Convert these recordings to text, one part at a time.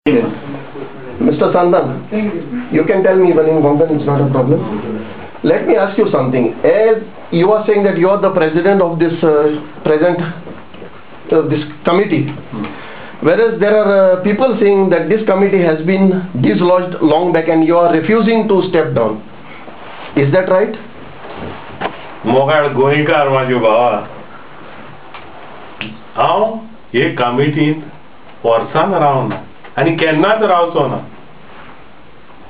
Mr. Sandan, you can tell me when in Konkan, it's not a problem. Let me ask you something. As you are saying that you are the president of this this committee, whereas there are people saying that this committee has been dislodged long back and you are refusing to step down. Is that right? मोगाळ गोंयकार माझ्यो भावा, हांव हे कमिटींत वर्सान रावना आनी केन्नाच रावचो ना.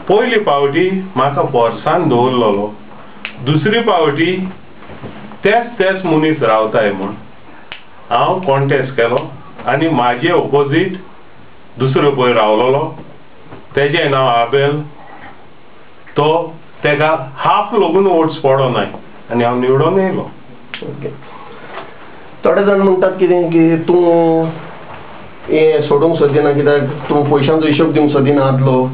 पयली पावटी म्हाका वर्सान दवरलेलो, दुसरी पावटी तेच मनीस रावताय म्हूण हांव कॉन्टेस्ट केलो आनी म्हाजे ऑपोजीट दुसरो पळय रावलेलो, तेजें नांव आबेल. तो तेका हाफ लागून वोट्स पडो नाय आनी हांव निवडून येयलो. थोडे जाण म्हणटात कितें की तूं हे सोडूंक सोदिना, कित्याक तूं पयशांचो हिशोब दिवंक सोदिना आदलो,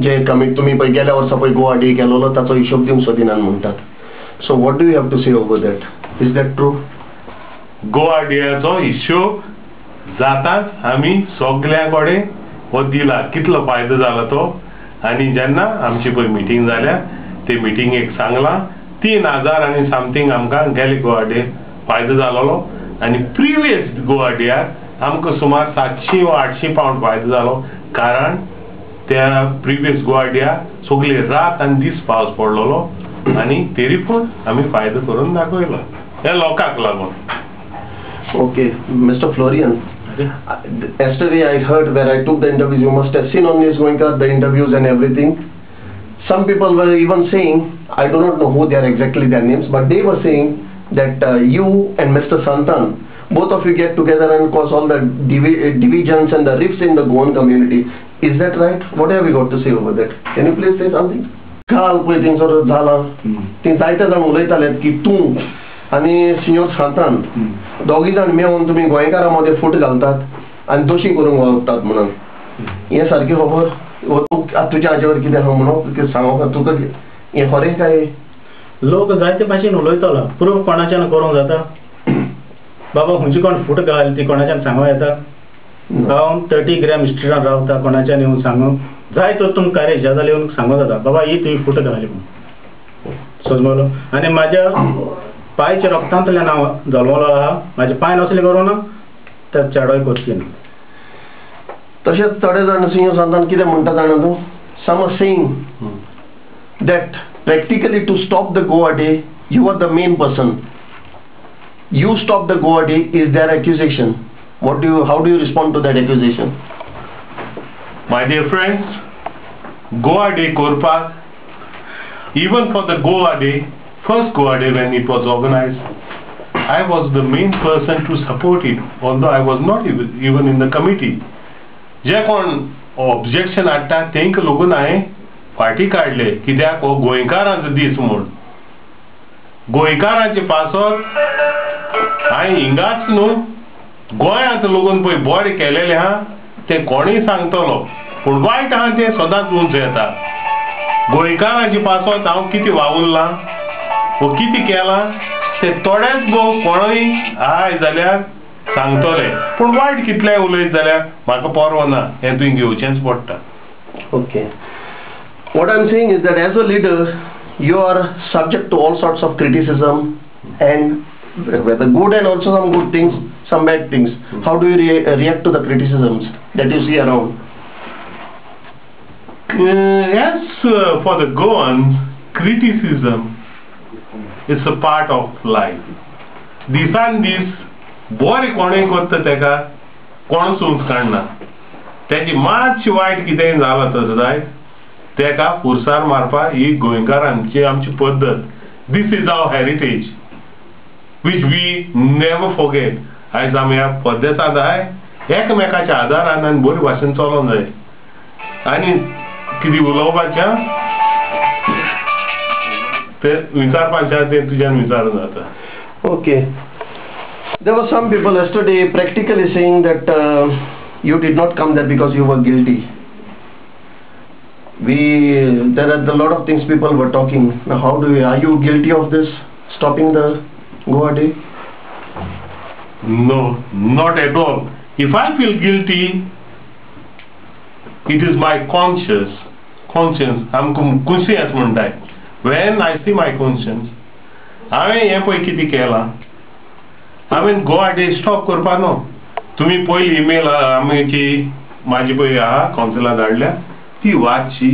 जे तुमी पळय गेल्या वर्सा पळय गोवा डे केलोलो ताचो हिशोब दिवंक सोदिना म्हणटात. So what do you have to say over that? Is that true? Goa डेचो हिशोब जाताच आमी सगळ्या कडेन हो दिला, कितलो फायदो जालो तो. आनी जेन्ना आमची पळय मिटींग जाल्या ते मिटींगेक सांगलां 3000 आनी समथींग आमकां गेले गोवा डे फायदो जालोलो. आनी प्रिवियस गोवा डेयाक आमकां सुमार 700 वा 800 पावंड फायदो जालो, कारण त्या प्रिवियस गोवा डेयाक सगळी रात आनी दीस पावस पडलेलो आनी तरी पूण आमी फायदो करून दाखयलो हे लोकांक लागून. Okay, Mr. Florian, yesterday I heard where I took the interviews, you must have seen on this Goenka the interviews and everything. Some people were even saying, I do not know who they are exactly their names, but they were saying that you and Mr. Santan, both of you get together and cause all the divisions and the rifts in the Goan community. Is that right? What have you got to say over that? Can you please say something? काल पळय थिंगसर जाला, थंय जायते जाण उलयताले की तूं आनी सिनियर सांतान दोगी जाण मेळून तुमी गोंयकारां मदें फूट घालतात आनी दोशी करूंक वळखतात म्हणून. हें सारकें खबर? तुज्या हाचेवर कितें आहा म्हणून सांगोक तुका हें खरें काय? लोक जायते भाशेन उलयतलो, प्रूफ कोणाच्यान करूंक जाता? बाबा खंयची कोण फूट घाल ती कोणाच्यान सांगूं येता? हांव 30 ग्रॅम स्ट्रीटान रावता, कोणाच्यान येवन सांगूं जाय तर तुमकां कार्य जाल्यार येवन सांगूं जाता बाबा ही तुवें फूट घाली म्हणून समजलो. आनी म्हाज्या पांयच्या रोगतांतल्यान हांव जल्मलो आहा, म्हाजे पांय नसले करून ते चेडोय करची ना. तशेंच थोडे जाण सिनियर सांतान कितें म्हणटा जाणा तूं? Some are saying that practically to stop the Goa day you are the main person. You stop the Goa day is their accusation. How do you respond to that accusation? My dear friends, Goa day korpak, even for the Goa day, first Goa day when it was organized, I was the main person to support it, although I was not even in the committee. जे कोण objection हाडटा तेंक लागून हांवें फाटी काडले, कित्याक हो गोंयकारांचो दीस म्हूण. गोंयकारांचे पासत हांवें हिंगाच न्हू गोंयांत लागून पळय बरें केलेलें आहा तें कोणीय सांगतलो, पूण वायट आहा तें सदांच उंच येता. गोंयकारांचे पासत हांव कितें वावुरलां वो कितें केलां तें थोडेच भोव कोणूय आय जाल्यार सांगतले, पूण वायट कितलेंय उलयत जाल्यार म्हाका परवो ना, हें तुवें घेवचेंच पडटा. Okay. What I'm saying is that as a leader, you are subject to all sorts of criticism, and whether good and also some good things, some bad things. How do you react to the criticisms that you see around? As for the Goans, criticism is a part of life. दिसान दीस बरें कोणूय करता तेका कोण सोंस काडना, तेजी मातशी वायट कितेंय जालां तर जाय तेका फुरसार मारपा ही गोंयकारांची आमची पद्दत. This is our heritage which we never forget. आयज आमी ह्या पद्दतांत एकमेकाच्या आदारान आनी बरे भाशेन चलोंक जाय आनी कितें उलोवपाचें तें विचारपाचें तें तुज्यान विचारूं जाता. Okay. There were some people yesterday practically saying that you did not come there because you were guilty. There are a lot of things people were talking. Now, are you guilty of this, stopping the Goa day? No, not at all. If I feel guilty, It is my conscience. आमकां conscience म्हणटाय. When I see my conscience, हांवें हें पळय कितें केलां. हांवें Goa day stop करपा न्हू. तुमी पयली ईमेल आमची म्हाजी पळय आहा कावन्सिला धाडल्या ती वाचची.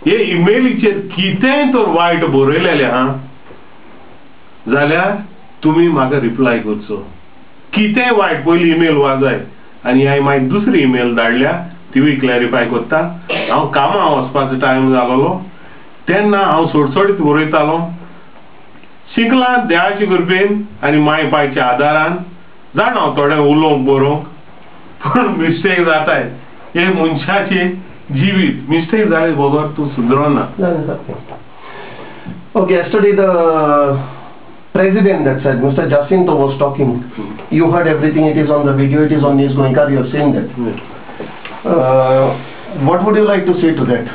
हे ईमेलीचेर कितेंय तर वायट बरयलेलें आहा जाल्यार तुमी म्हाका रिप्लाय करचो. कितेंय वायट पयली ईमेल वाचाय आनी हांवें मागीर दुसरी ईमेल धाडल्या तिवूय क्लॅरिफाय करता. हांव कामां वचपाचो टायम जालोलो तेन्ना हांव सोडसोडीत बरयतालो. शिकलां देवाचे कृपेन आनी माय बायच्या आदारान जाणा हांव थोडें उलोवंक बरोवंक पूण मिस्टेक जाताय. हे मनशाचे जिवीत मिस्टेक जाले बरोबर तूं सुदरोना. Okay, yesterday the president that said, Mr. Jacinto was talking. You heard everything. It is on the video. It is on News Goenka. You have seen that. What would you like to say to that?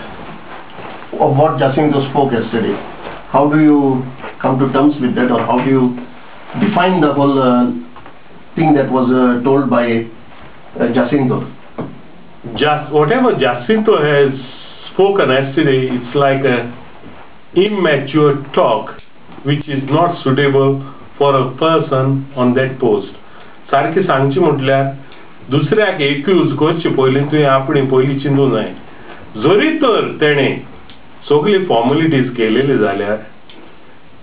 Of what Jacinto spoke yesterday? How do you come to terms with that, or how do you define the whole thing that was told by Jacinto? Whatever Jacinto has spoken yesterday, it's like a immature talk which is not suitable for a person on that post. सारखी सांगची म्हटल्यार दुसऱ्याक accused करचे पयलीं तुवें आपणी पयलीं चिंतूं जाय. जरी तर तेणें सगळी फॉर्मेलिटीज केलेली जाल्यार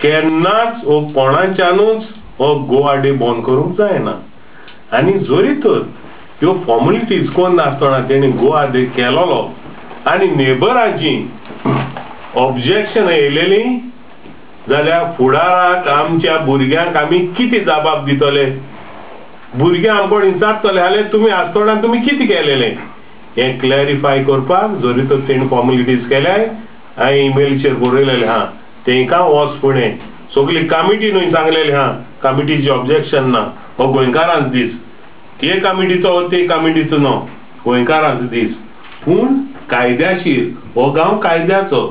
केन्नाच हो कोणाच्यानूच हो गोवा डे बंद करूंक जायना. आनी जरी तर ह्यो फॉर्मेलिटीज कोण नासतना तेणें गोवा डे केलोलो आनी नेबरांची ऑब्जेक्शन येयलेली जाल्यार फुडाराक आमच्या भुरग्यांक आमी कितें जबाब दितले. भुरग्यां आमकोण विचारतले जाल्यार तुमी आसतना तुमी कितें केलेलें हें क्लॅरिफाय करपाक जरी तर तेणें फॉर्मेलिटीज केल्याय. हांवें ईमेलीचेर बरयलेलें आहा तेंकां वच फुडें सगळी कमिटीनूय सांगलेलें आहा कमिटीची ऑब्जेक्शन ना. हो गोंयकारांचो दीस. हे कमिटीचो हो ते कमिटीचो न्हू गोंयकारांचो दीस. पूण कायद्याशीर हो गांव कायद्याचो.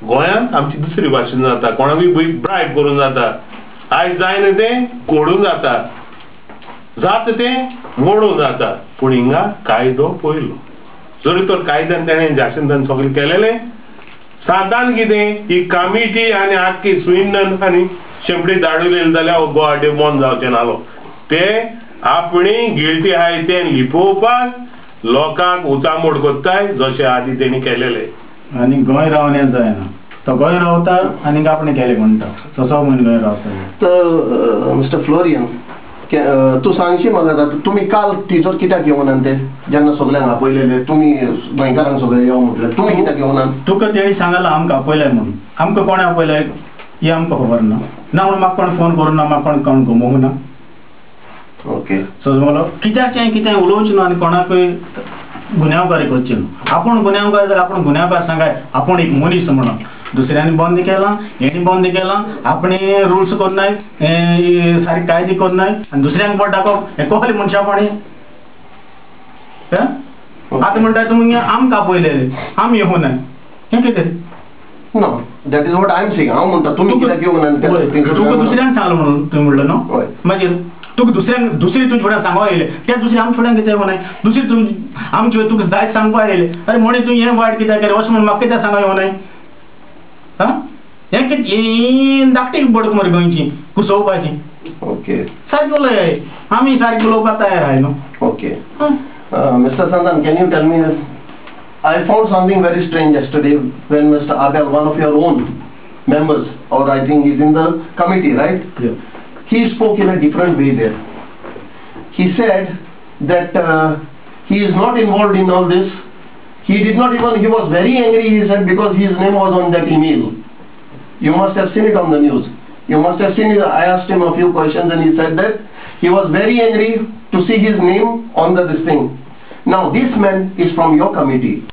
गोंयांत आमची दुसरी भाशेन जाता. कोणाकूय ब्रायब करून जाता. आयज जायना तें कोडून जाता. जाता तें मोडून जाता. पूण हिंगा कायदो पयलो. जरी तर कायद्यान तेणें जासिंतान सगळें केलेलें. सादारण कितें ही कमिटी आनी आख्खी स्विंडन आनी शेंपडी धाडलेली जाल्यार हो गोवा डे बंद जावचें नाहलो. ते आपणी गिल्टी आहाय तें लिपोवपाक लोकांक उचामोड करताय जशें आदी तेणी केलेलें. आनी गोंय रावन हें जायना. तो गोंय रावता आनी आपणें केलें म्हणटा तसो म्हूण गोंय रावता. तर मिस्टर फ्लोरियन तूं सांगशी म्हाका जाता तुमी काल टिचर कित्याक येवनात ते जेन्ना सगळ्यांक आपयलेले तुमी गोंयकारांक सगळे यो म्हटलें तुमी कित्याक येवनात. तुका तेणी सांगलां आमकां आपयलाय म्हणून. आमकां कोणें आपयलाय हें आमकां खबर ना. ना म्हणून म्हाका कोण फोन करूं ना म्हाका कोण घुमोवंक ना. ओके सो म्हणलो कित्याचें कितें उलोवचें न्हू आनी कोणाकूय गुन्यांवकारी करचें न्हू. आपूण गुन्यांवकार जाल्यार आपूण गुन्यांवकार सांगाय. आपूण एक मनीस म्हणून दुसऱ्यांनी बंद केलां हेणी बंद केलां. आपणे रुल्स करनाय सारकी कायदे करनाय आनी दुसऱ्यांक बोट दाखोवप हें कसलें मनशापणी. आतां म्हणटा तुमी आमकां आपयलेले आमी येवनाय हें कितें. Know that is what I am saying. हांव म्हणटा तुमी कित्याक येवनात. तुका दुसऱ्यांक सांगलो म्हणून तुवें म्हणलो न्हू. मागीर तुका दुसऱ्यांक दुसरी तुजे फुड्यान सांगो येयले त्या दुसरी आमच्या फुड्यान कित्याक येवनाय. दुसरी तूं आमचे तुका जायत सांगपा येयले अरे म्हणे तूं हें वायट कित्याक केलें अशें म्हणून म्हाका कित्याक सांगो येवनाय. हें कितें धाकटी बडक मरे गोंयची कुसोवपाची. ओके सारकी उलय आमी सारकी उलोवपाक तयार आहाय न्हू. ओके मिस्टर संतान can you tell me I found something very strange yesterday when Mr. Abel, one of your own members, or I think he's in the committee, right? Yeah. He spoke in a different way there. He said that he is not involved in all this. He did not even, he was very angry, he said, because his name was on that email. You must have seen it on the news. You must have seen it. I asked him a few questions and he said that he was very angry to see his name on this thing. Now this man is from your committee.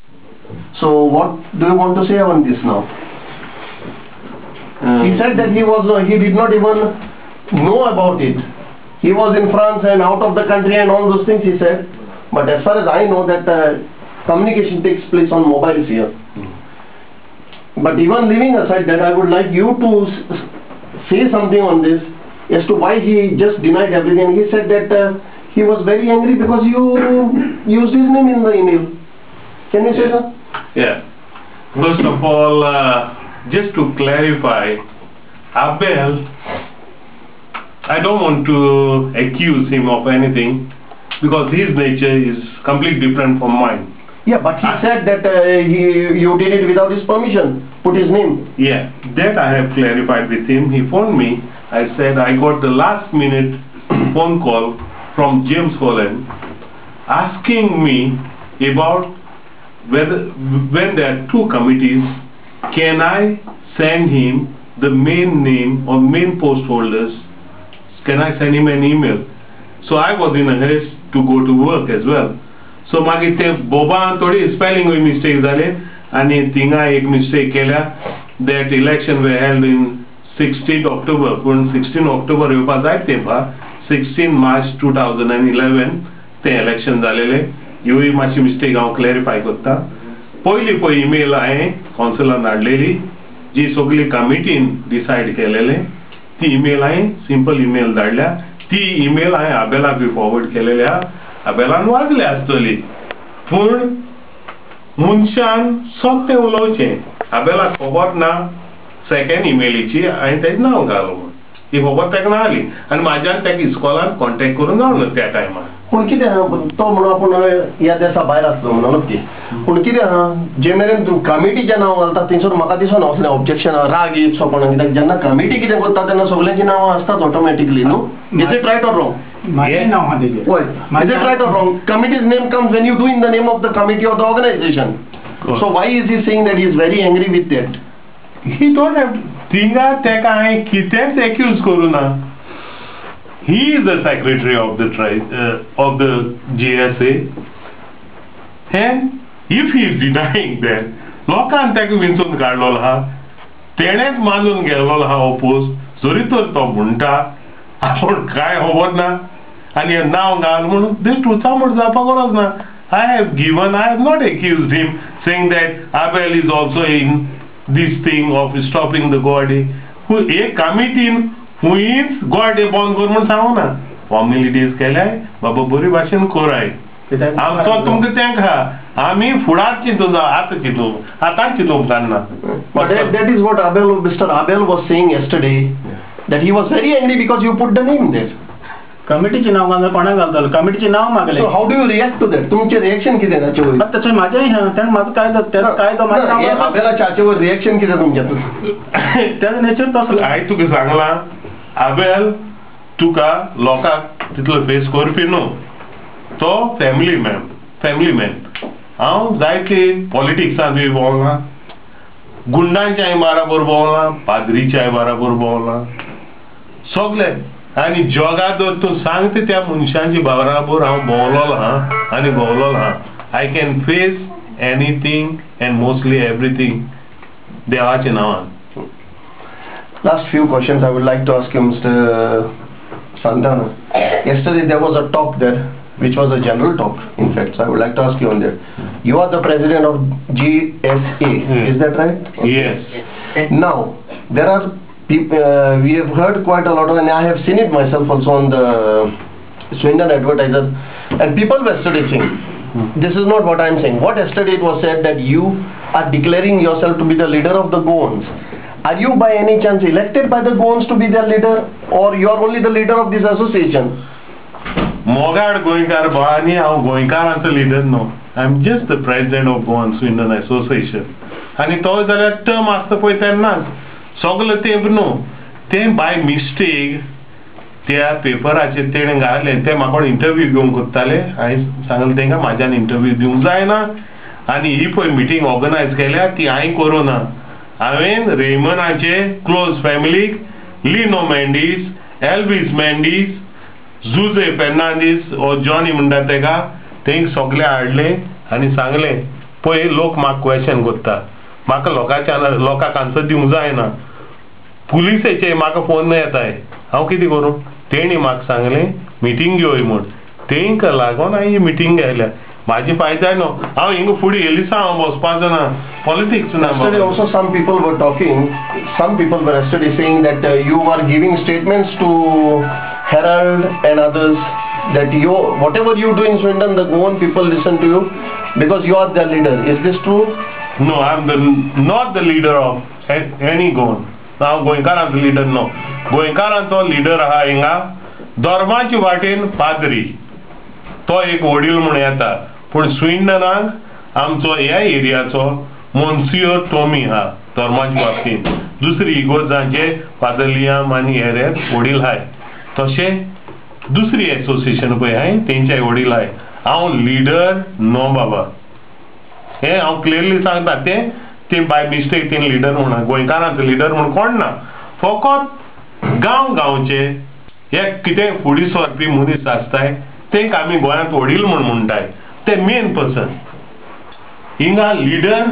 So what do you want to say on this now? He said that he did not even know about it. He was in France and out of the country and all those things he said. But as far as I know that communication takes place on mobiles here. But even leaving aside that, I would like you to say something on this as to why he just denied everything. He said that he was very angry because you used his name in the email. Can you say that? Yeah. First of all, just to clarify, Abel, I don't want to accuse him of anything because his nature is completely different from mine. Yeah, but he said that you did it without his permission. Put his name. Yeah, that I have clarified with him. He phoned me. I said I got the last minute phone call from James Holland asking me about whether, when there are two committees, can I send him the main name or main post holders? Can I send him an email? So I was in a haste to go to work as well. So मागीर ते बोबान थोडी spelling mistake जाले आनी थिंगा एक mistake केल्या that election were held in 16th October पण 16 October येवपा जाय तेंपा 16 March 2011 ते इलेक्शन जालेले ह्योय मातशी मिस्टेक हांव क्लॅरिफाय करता पयली ईमेल हांवें कावन्सिलान धाडलेली जी सगळी कमिटीन डिसायड केलेले ती ईमेल हांवें सिंपल ईमेल धाडल्या ती ईमेल हांवें आबेलाक बी फॉरवर्ड केलेली आहा आबेलान वागले आसतली पूण मनशान सोंपें उलोवचें आबेलाक खबर ना सेकंड ईमेलीची हांवें तेजें नांव घालो म्हूण ही खबर ताका ना जाली आनी म्हाज्यान ताका इस्कॉलान कॉन्टेक्ट करूंक गावना त्या टायमार पूण कितें तो म्हणून आपूण ह्या देशा भायर आसलो म्हणून नक्की पूण कितें आहा जे मेरेन तूं कमिटीचें नांव घालता थंयसर म्हाका दिसना असलें ऑब्जेक्शन राग येत सो कोणाक कित्याक जेन्ना कमिटी कितें करता तेन्ना सगळ्यांची नांवां आसतात ऑटोमॅटिकली न्हू is it right or wrong माझें नांव आहा तेजेर Why? Is it right or wrong? Committee's name comes when you do in the name of the committee or the organization. So why is he saying that he is very angry with that? He don't have थिंगा तेका हांवें कितेंच accused करूं ना he is the secretary of the GSA and if he is denying that लोकांन तेका विंचून काडलेलो आहा तेणेच मानून गेल्लो आहा हो पोस्ट जरी तर तो म्हणटा आपूण काय खबर ना आनी हें नांव घाल म्हणून बेश्ट उचामूट जावपाक गरज ना I have not accused him saying that Abel is also in this thing of stopping the Goade. A committee which गोडे बंद कर म्हणून सांगू ना फॉर्मेलिटीज केल्याय बाबा बरी भाशेन कोराय आमचो तुमकां तेंका आमी फुडार चिंतून आतां चिंतूंक काडना But that is what Mr. Abel was saying yesterday that he was very angry because you put the name there. कमिटीचे नाव घालता कोणाक घालतलो कमिटीचे नाव मागले So how do you react to that? तुमचे रिएक्शन कितें ताचे वयर? तशें म्हाजेंय तेणें म्हाजो कायदो म्हाजें आबेलाच्या हाचे वयर रिएक्शन कितें तुमचें? तेजो नेचर तसलो हांवें तुका सांगलां आबेल तुका लोकांक तितलो फेस करपी न्हू तो फॅमिली मॅन हांव जायते पॉलिटिक्सान बी भोंवलां गुंडांच्याय बाराबर भोंवलां पाद्रीच्याय बाराबर भोंवलां सगळे आनी जगात जर तूं सांगता त्या मनशांची बाराबर हांव भोंवलोलो आहा आनी भोंवलोलो आहा I can face anything end mostly everything देवाच्या नांवान Last few questions I would like to ask you, Mr. Santana. Yesterday there was a talk there, which was a general talk, in fact. So I would like to ask you on that. You are the president of GSA, is that right? Yes. Now, there are people, we have heard quite a lot of, and I have seen it myself also on the Swindon Advertiser, and people were yesterday saying, this is not what I am saying. What yesterday it was said that you are declaring yourself to be the leader of the Goans. Are you by any chance elected by the Goans to be their leader, or you are only the leader of this association? मोगाड गोंयकार गोवानी हांव गोंयकारांचो leader न्हू I am just the president of Goan Swindon association आनी तो जाल्यार term आसता पळय तेन्नाच सगळें तें न्हू तें बाय मिस्टेक त्या पेपराचेर तेणें घालें तें म्हाका इंटरव्यू घेवंक कोत्ताले हांवें सांगलें तेंकां म्हाज्यान इंटरव्यू दिवंक जायना आनी ही पळय मिटींग ऑर्गनायज केल्या ती हांवें करूना हांवें रेमनाचे क्लोज फॅमिलीक लिनो मेंडीस एल्विस मेंडीस जुजे फेर्नांडीस ओ जॉनी म्हणटा तेका तेंक सगळे हाडले आनी सांगलें पळय लोक म्हाका क्वेश्चन कोत्ता म्हाका लोकांक आन्सर दिवंक जायना पुलिसेचे म्हाका फोन येताय हांव कितें करूं तेणी म्हाका सांगलें मिटींग घेवय म्हूण तेंका लागून हांवें ही मिटींग घाल्या म्हाजी फायदा न्हू हांव हिंगा फुडें येयली हांव बसपाचो ना पॉलिटिक्स ना Yesterday also some people were talking, some people were yesterday saying that you are giving statements to Herald and others that whatever you do in Swindon, the Goan people listen to you because you are their leader. Is this true? No, I'm not the leader of any Goan. Now गोंयकारांचो leader no. गोंयकारांचो leader आहा हिंगा धर्माची वाटेन पाद्री. तो एक वडील म्हणून येता. पूण स्विंडनाक आमचो ह्या एरियाचो मोन्सियोर टॉमी हा धर्माच्या बाबतींत. दुसरी इगोर्जांचे फादर लियाम आनी हेर वडील हाय. तशें दुसरी एसोसिएशन पळय हाय तेंचे वडील हाय. हांव लिडर नो बाबा. हे हांव क्लियरली सांगता ते बाय मिस्टेक तें लिडर म्हणून गोंयकारांचो लिडर म्हणून कोण ना. फकत गांवचे एक कितें फुडें सरपी मनीस आसताय तेंकां आमी गोंयांत वडील म्हूण म्हणटाय. ते मेन पर्सन. हिंगा लिडर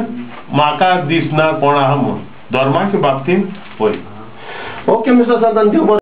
म्हाका दिसना कोण आहा म्हूण धर्माच्या बाबतींत पळय. Okay, Mr. Santan,